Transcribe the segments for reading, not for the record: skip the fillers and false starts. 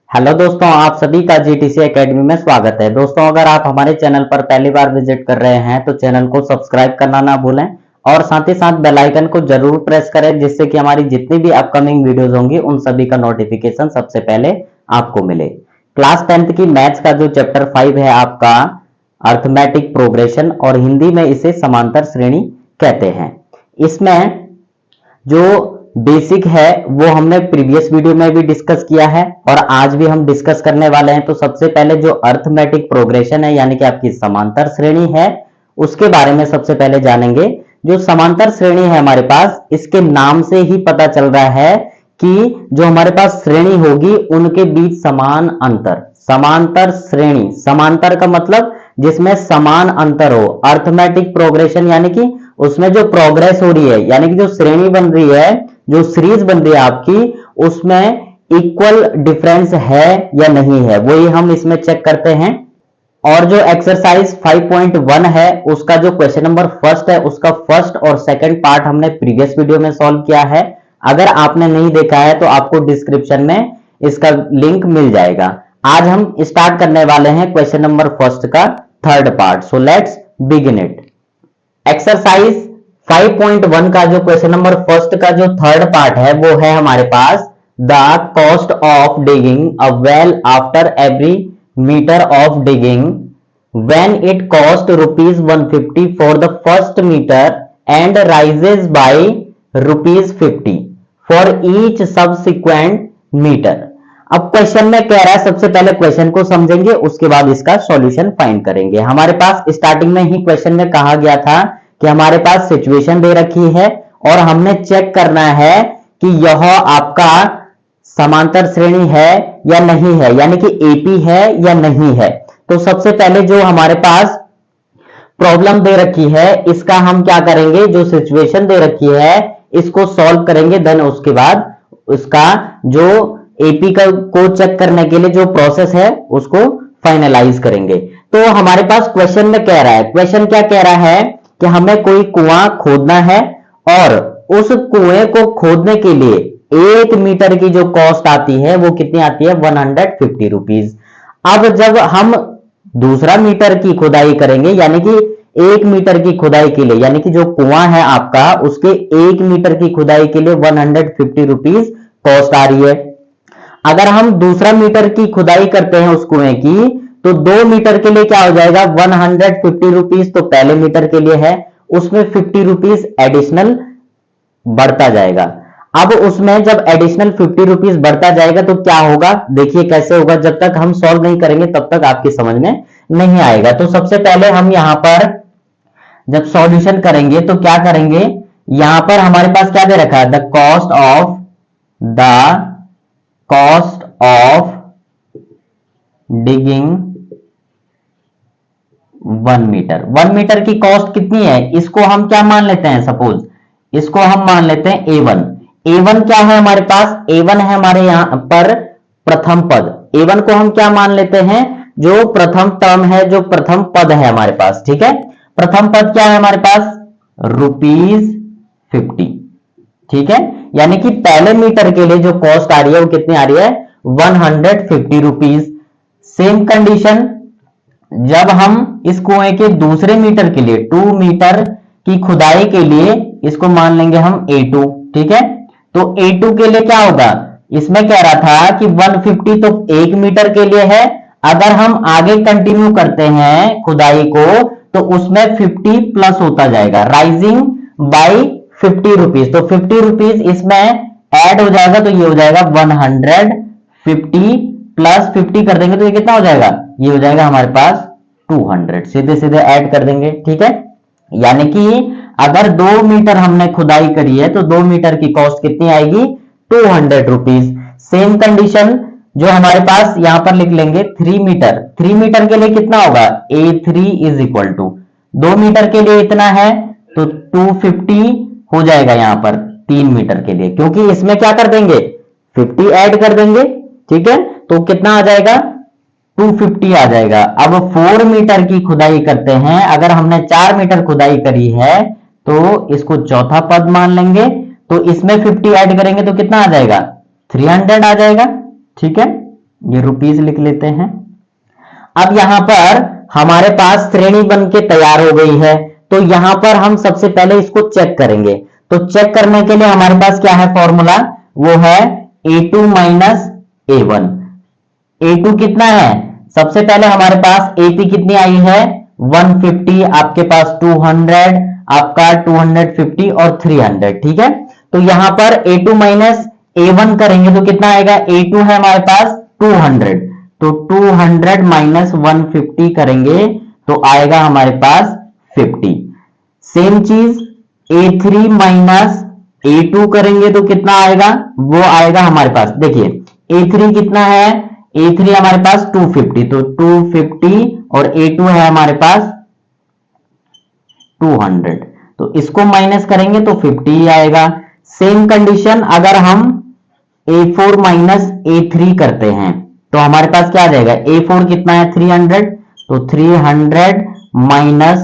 Hello दोस्तों, आप सभी का जीटीसी एकेडमी में स्वागत है। दोस्तों, अगर आप हमारे चैनल पर पहली बार विजिट कर रहे हैं तो चैनल को सब्सक्राइब करना ना भूलें और साथ ही साथ बेल आइकन को जरूर प्रेस करें, जिससे कि हमारी जितनी भी अपकमिंग वीडियोस होंगी उन सभी का नोटिफिकेशन सबसे पहले आपको मिले। क्लास 10th की मैथ्स का जो चैप्टर 5 है आपका अर्थमेटिक प्रोग्रेशन, और हिंदी में इसे समांतर श्रेणी कहते हैं। इसमें जो बेसिक है वो हमने प्रीवियस वीडियो में भी डिस्कस किया है और आज भी हम डिस्कस करने वाले हैं। तो सबसे पहले जो अर्थमेटिक प्रोग्रेशन है यानी कि आपकी समांतर श्रेणी है, उसके बारे में सबसे पहले जानेंगे। जो समांतर श्रेणी है हमारे पास, इसके नाम से ही पता चल रहा है कि जो हमारे पास श्रेणी होगी उनके बीच समान अंतर। समांतर श्रेणी, समांतर का मतलब जिसमें समान अंतर हो। अर्थमेटिक प्रोग्रेशन यानी कि उसमें जो प्रोग्रेस हो रही है, यानी कि जो श्रेणी बन रही है, जो सीरीज बन रही है आपकी, उसमें इक्वल डिफरेंस है या नहीं है, वही हम इसमें चेक करते हैं। और जो एक्सरसाइज 5.1 है उसका जो क्वेश्चन नंबर फर्स्ट है, उसका फर्स्ट और सेकंड पार्ट हमने प्रीवियस वीडियो में सॉल्व किया है। अगर आपने नहीं देखा है तो आपको डिस्क्रिप्शन में इसका लिंक मिल जाएगा। आज हम स्टार्ट करने वाले हैं क्वेश्चन नंबर फर्स्ट का third part. So let's begin it. Exercise 5.1 का जो क्वेश्चन नंबर फर्स्ट का जो थर्ड पार्ट है वो है हमारे पास, the cost of digging a well after every metre of digging when it cost ₹150 for the first metre and rises by ₹50 for each subsequent metre. अब क्वेश्चन में कह रहा है, सबसे पहले क्वेश्चन को समझेंगे, उसके बाद इसका सॉल्यूशन फाइंड करेंगे। हमारे पास स्टार्टिंग में ही क्वेश्चन में कहा गया था कि हमारे पास सिचुएशन दे रखी है और हमने चेक करना है कि यह आपका समांतर श्रेणी है या नहीं है, यानी कि एपी है या नहीं है। तो सबसे पहले जो हमारे पास प्रॉब्लम दे रखी है, इसका हम क्या करेंगे, जो सिचुएशन दे रखी है इसको सॉल्व करेंगे, देन उसके बाद उसका जो एपी को चेक करने के लिए जो प्रोसेस है उसको फाइनलाइज करेंगे। तो हमारे पास क्वेश्चन में कह रहा है, क्वेश्चन क्या कह रहा है कि हमें कोई कुआं खोदना है और उस कुएं को खोदने के लिए 1 मीटर की जो कॉस्ट आती है वो कितनी आती है, ₹150। अब जब हम दूसरा मीटर की खुदाई करेंगे, यानी कि 1 मीटर की खुदाई के लिए, यानी कि जो कुआं है आपका उसके 1 मीटर की खुदाई के लिए ₹150 कॉस्ट आ रही है। अगर हम दूसरा मीटर की खुदाई करते हैं उस कुएं की, तो 2 मीटर के लिए क्या हो जाएगा, ₹150 तो पहले मीटर के लिए है, उसमें ₹50 एडिशनल बढ़ता जाएगा। अब उसमें जब एडिशनल ₹50 बढ़ता जाएगा तो क्या होगा, देखिए कैसे होगा। जब तक हम सॉल्व नहीं करेंगे तब तक आपकी समझ में नहीं आएगा। तो सबसे पहले हम यहां पर जब सॉल्यूशन करेंगे तो क्या करेंगे, यहां पर हमारे पास क्या दे रखा है, the cost of digging 1 metre. 1 metre की कॉस्ट कितनी है, इसको हम क्या मान लेते हैं, सपोज इसको हम मान लेते हैं A1। A1 क्या है हमारे पास, A1 है हमारे यहां पर प्रथम पद। A1 को हम क्या मान लेते हैं, जो प्रथम टर्म है, जो प्रथम पद है हमारे पास, ठीक है। प्रथम पद क्या है हमारे पास, ₹50, ठीक है। यानी कि पहले मीटर के लिए जो कॉस्ट आ रही है वो कितनी आ रही है, ₹150। सेम कंडीशन जब हम इस कुएं के दूसरे मीटर के लिए 2 मीटर की खुदाई के लिए इसको मान लेंगे हम A2, ठीक है। तो A2 के लिए क्या होगा, इसमें कह रहा था कि 150 तो 1 मीटर के लिए है। अगर हम आगे कंटिन्यू करते हैं खुदाई को तो उसमें 50 प्लस होता जाएगा, राइजिंग बाय ₹50। तो ₹50 इसमें ऐड हो जाएगा, तो ये हो जाएगा 150 प्लस 50 कर देंगे तो ये कितना हो जाएगा, ये हो जाएगा हमारे पास 200। सीधे सीधे ऐड कर देंगे, ठीक है। यानी कि अगर 2 मीटर हमने खुदाई करी है तो 2 मीटर की कॉस्ट कितनी आएगी, ₹200। सेम कंडीशन जो हमारे पास यहां पर लिख लेंगे 3 मीटर। 3 मीटर के लिए कितना होगा, A3 is equal to 2 metre के लिए इतना है तो 250 हो जाएगा यहां पर 3 मीटर के लिए, क्योंकि इसमें क्या कर देंगे, 50 ऐड कर देंगे, ठीक है। तो कितना आ जाएगा, 250 आ जाएगा। अब 4 मीटर की खुदाई करते हैं, अगर हमने 4 मीटर खुदाई करी है तो इसको चौथा पद मान लेंगे, तो इसमें 50 ऐड करेंगे तो कितना आ जाएगा, 300 आ जाएगा, ठीक है। ये रुपीस लिख लेते हैं। अब यहां पर हमारे पास श्रेणी बन के तैयार हो गई है, तो यहां पर हम सबसे पहले इसको चेक करेंगे। तो चेक करने के लिए हमारे पास क्या है फॉर्मूला, वो है A2 माइनस A1। A2 कितना है, सबसे पहले हमारे पास AP कितनी आई है 150, आपके पास 200, आपका 250 और 300, ठीक है। तो यहां पर A2 माइनस A1 करेंगे तो कितना आएगा, A2 है हमारे पास 200, तो 200 माइनस 150 करेंगे तो आएगा हमारे पास 50। सेम चीज A3 माइनस A2 करेंगे तो कितना आएगा, वो आएगा हमारे पास, देखिए A3 कितना है, A3 हमारे पास 250, तो 250 और A2 है हमारे पास 200, तो इसको माइनस करेंगे तो 50 ही आएगा। सेम कंडीशन अगर हम A4 माइनस A3 करते हैं तो हमारे पास क्या आ जाएगा, A4 कितना है 300, तो 300 माइनस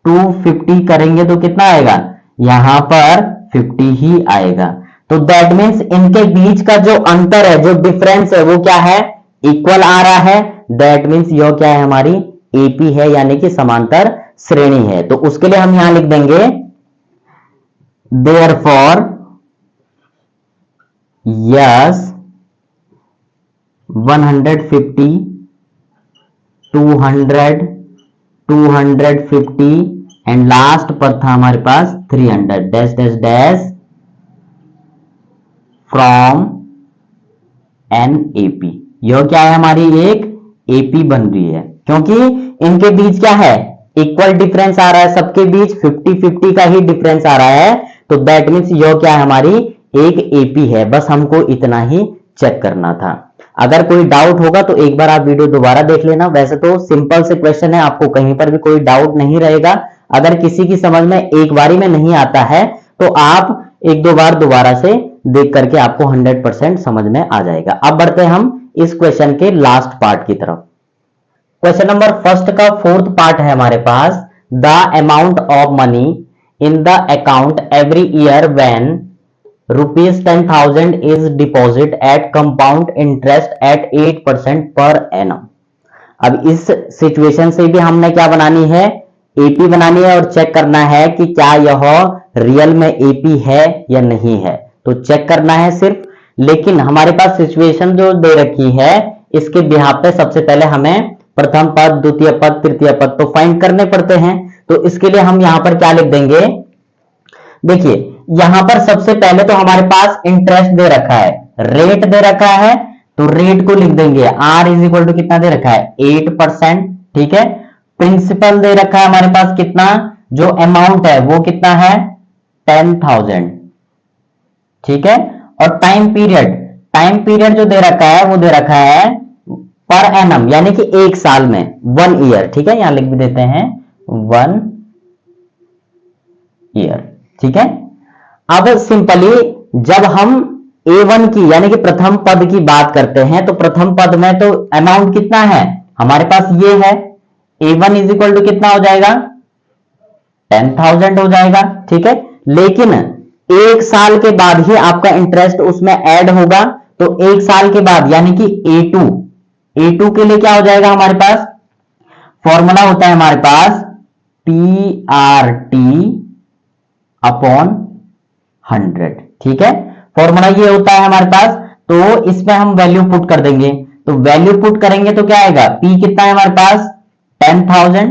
250 करेंगे तो कितना आएगा, यहां पर 50 ही आएगा। तो दैट मीन्स इनके बीच का जो अंतर है, जो डिफरेंस है, वो क्या है, इक्वल आ रहा है। दैट मीन्स यह क्या है, हमारी AP है, यानी कि समांतर श्रेणी है। तो उसके लिए हम यहां लिख देंगे देयरफॉर यस 150 200 250 एंड लास्ट पर था हमारे पास 300 dash dash dash from an AP। यह क्या है, हमारी एक AP बन रही है, क्योंकि इनके बीच क्या है, इक्वल डिफरेंस आ रहा है, सबके बीच 50-50 का ही डिफरेंस आ रहा है। तो दैट मीन्स यह क्या है, हमारी एक AP है। बस हमको इतना ही चेक करना था। अगर कोई डाउट होगा तो एक बार आप वीडियो दोबारा देख लेना। वैसे तो सिंपल से क्वेश्चन है, आपको कहीं पर भी कोई डाउट नहीं रहेगा। अगर किसी की समझ में एक बारी में नहीं आता है तो आप एक दो बार दोबारा से देख करके आपको 100% समझ में आ जाएगा। अब बढ़ते हैं हम इस क्वेश्चन के लास्ट पार्ट की तरफ। क्वेश्चन नंबर फर्स्ट का फोर्थ पार्ट है हमारे पास, the amount of money in the account every year when ₹10,000 is deposit at compound interest at 8% per annum. अब इस सिचुएशन से भी हमने क्या बनानी है, AP बनानी है और चेक करना है कि क्या यह रियल में AP है या नहीं है। तो चेक करना है सिर्फ, लेकिन हमारे पास सिचुएशन जो दे रखी है इसके बिहाफ पे सबसे पहले हमें प्रथम पद, द्वितीय पद, तृतीय पद तो फाइंड करने पड़ते हैं। तो इसके लिए हम यहां पर क्या लिख देंगे, देखिए यहां पर सबसे पहले तो हमारे पास इंटरेस्ट दे रखा है, रेट दे रखा है, तो रेट को लिख देंगे R इज इक्वल टू कितना दे रखा है 8%, ठीक है। प्रिंसिपल दे रखा है हमारे पास कितना, जो अमाउंट है वो कितना है 10,000, ठीक है। और टाइम पीरियड जो दे रखा है वो दे रखा है पर एनम, यानी कि एक साल में 1 ईयर, ठीक है। यहां लिख भी देते हैं 1 ईयर, ठीक है। अब सिंपली जब हम A1 की यानी कि प्रथम पद की बात करते हैं तो प्रथम पद में तो अमाउंट कितना है हमारे पास, ये है A1 इज इक्वल टू कितना हो जाएगा 10,000 हो जाएगा, ठीक है। लेकिन एक साल के बाद ही आपका इंटरेस्ट उसमें ऐड होगा, तो एक साल के बाद यानी कि A2 के लिए क्या हो जाएगा, हमारे पास फॉर्मूला होता है हमारे पास PRT अपॉन 100, ठीक है। फॉर्मूला ये होता है हमारे पास, तो इसमें हम वैल्यू पुट कर देंगे। तो वैल्यू पुट करेंगे तो क्या आएगा, P कितना है हमारे पास 10,000,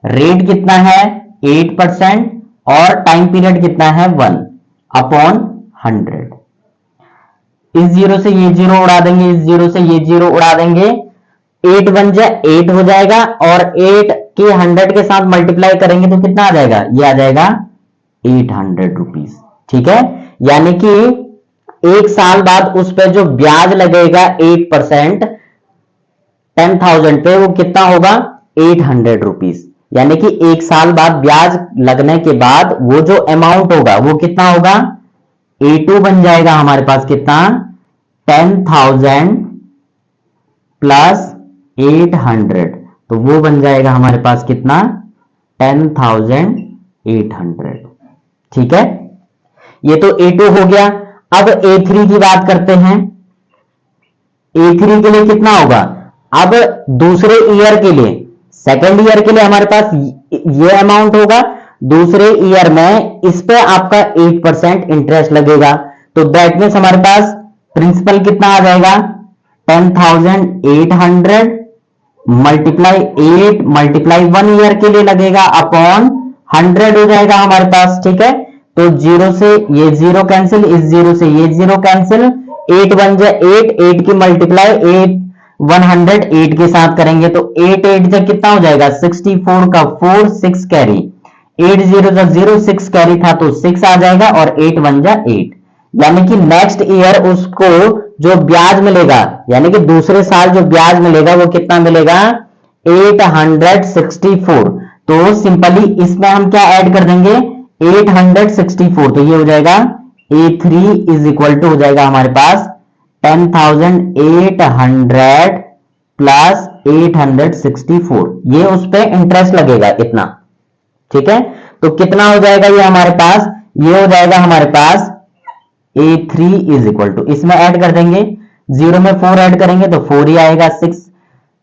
रेट कितना है 8% और टाइम पीरियड कितना है 1 अपॉन 100। इस जीरो से ये जीरो उड़ा देंगे, इस जीरो से ये जीरो उड़ा देंगे, 8 बन जाए 8 हो जाएगा और 8 के 100 के साथ मल्टीप्लाई करेंगे तो कितना आ जाएगा, ये आ जाएगा 800 रुपीज, ठीक है। यानी कि एक साल बाद उस पर जो ब्याज लगेगा 8% 10,000 पे वो कितना होगा 800 रुपीज। यानी कि एक साल बाद ब्याज लगने के बाद वो जो अमाउंट होगा वो कितना होगा A2 बन जाएगा हमारे पास कितना 10,000 प्लस 800, तो वो बन जाएगा हमारे पास कितना 10,800, ठीक है। ये तो A2 हो गया। अब A3 की बात करते हैं। A3 के लिए कितना होगा। अब दूसरे ईयर के लिए, सेकेंड ईयर के लिए हमारे पास ये अमाउंट होगा, दूसरे ईयर में इस पे आपका 8% इंटरेस्ट लगेगा। तो दैट मीन्स हमारे पास प्रिंसिपल कितना आ जाएगा, 10,800 मल्टीप्लाई 8 मल्टीप्लाई 1 ईयर के लिए लगेगा अपॉन 100 हो जाएगा हमारे पास। ठीक है, तो जीरो से ये जीरो कैंसिल, इस जीरो से ये जीरो कैंसिल, 8 1 जा 8, 8 की मल्टीप्लाई 8 108 के साथ करेंगे तो 8 8 जा कितना हो जाएगा, 64 का 4 6 कैरी, 8 0 जा 0 6 कैरी था तो 6 आ जाएगा और 8 1 जा 8। यानी कि नेक्स्ट ईयर उसको जो ब्याज मिलेगा, यानी कि दूसरे साल जो ब्याज मिलेगा वो कितना मिलेगा, 864। तो सिंपली इसमें हम क्या ऐड कर देंगे, 864, तो ये हो जाएगा A3 इज इक्वल टू हो जाएगा हमारे पास 10,800 प्लस 864, ये उस पे इंटरेस्ट लगेगा इतना। ठीक है, तो कितना हो जाएगा ये हमारे पास, ये हो जाएगा हमारे पास A3 इज इक्वल टू, इसमें ऐड कर देंगे, 0 में 4 ऐड करेंगे तो 4 ही आएगा, 6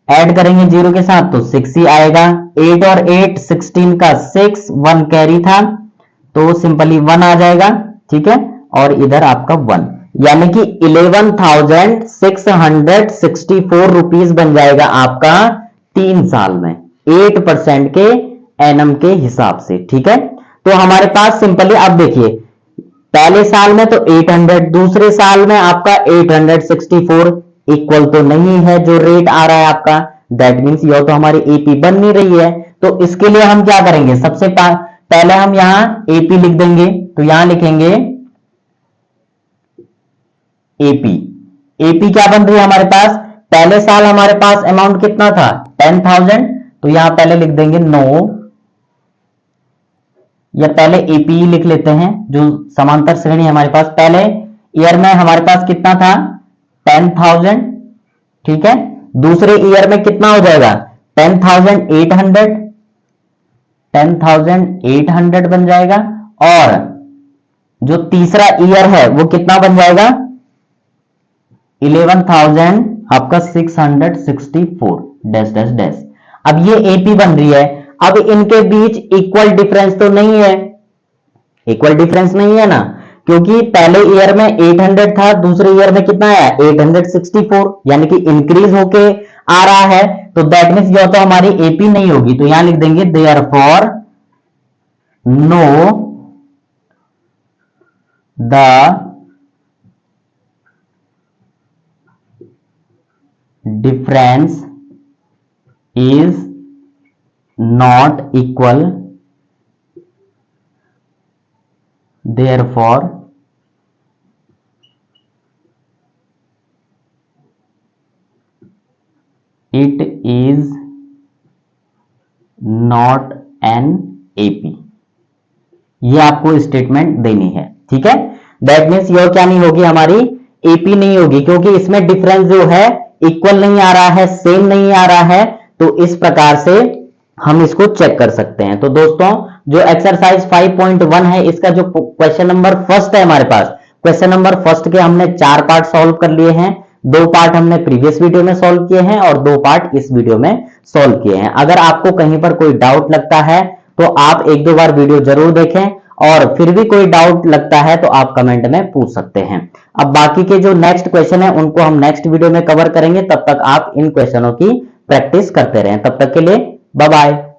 ऐड करेंगे 0 के साथ तो 6 ही आएगा, 8 और 8 16 का 6 1 कैरी था तो सिंपली 1 आ जाएगा। ठीक है, और इधर आपका 1, यानी कि 11,664 रुपीज बन जाएगा आपका 3 साल में 8% के एनम के हिसाब से। ठीक है, तो हमारे पास सिंपली अब देखिए, पहले साल में तो 800, दूसरे साल में आपका 864 इक्वल तो नहीं है जो रेट आ रहा है आपका, दैट मीन्स यह तो हमारी एपी बन नहीं रही है। तो इसके लिए हम क्या करेंगे, सबसे पहले हम यहां एपी लिख देंगे, तो यहां लिखेंगे एपी। एपी क्या बन रही है हमारे पास, पहले साल हमारे पास अमाउंट कितना था 10,000, तो यहां पहले लिख देंगे 9, या पहले एपी लिख लेते हैं जो समांतर श्रेणी है हमारे पास। पहले ईयर में हमारे पास कितना था 10,000, ठीक है, दूसरे ईयर में कितना हो जाएगा 10,800 बन जाएगा, और जो तीसरा ईयर है वो कितना बन जाएगा 11,000 आपका 664 डैश डैश डैश। अब ये एपी बन रही है, अब इनके बीच इक्वल डिफरेंस तो नहीं है, इक्वल डिफरेंस नहीं है ना, क्योंकि पहले ईयर में 800 था, दूसरे ईयर में कितना आया 864, यानी कि इंक्रीज होके आ रहा है, तो दैट मीन्स ये तो हमारी एपी नहीं होगी। तो यहां लिख देंगे therefore know the difference is not equal, therefore it is not an AP। ये आपको स्टेटमेंट देनी है। ठीक है, दैट मीन्स यह क्या नहीं होगी, हमारी एपी नहीं होगी, क्योंकि इसमें डिफरेंस जो है इक्वल नहीं आ रहा है, सेम नहीं आ रहा है। तो इस प्रकार से हम इसको चेक कर सकते हैं। तो दोस्तों जो एक्सरसाइज 5.1 है, इसका जो क्वेश्चन नंबर फर्स्ट है हमारे पास, क्वेश्चन नंबर फर्स्ट के हमने 4 पार्ट सॉल्व कर लिए हैं, 2 पार्ट हमने प्रीवियस वीडियो में सॉल्व किए हैं और 2 पार्ट इस वीडियो में सॉल्व किए हैं। अगर आपको कहीं पर कोई डाउट लगता है तो आप 1-2 बार वीडियो जरूर देखें, और फिर भी कोई डाउट लगता है तो आप कमेंट में पूछ सकते हैं। अब बाकी के जो नेक्स्ट क्वेश्चन है उनको हम नेक्स्ट वीडियो में कवर करेंगे, तब तक आप इन क्वेश्चनों की प्रैक्टिस करते रहें। तब तक के लिए बाय बाय।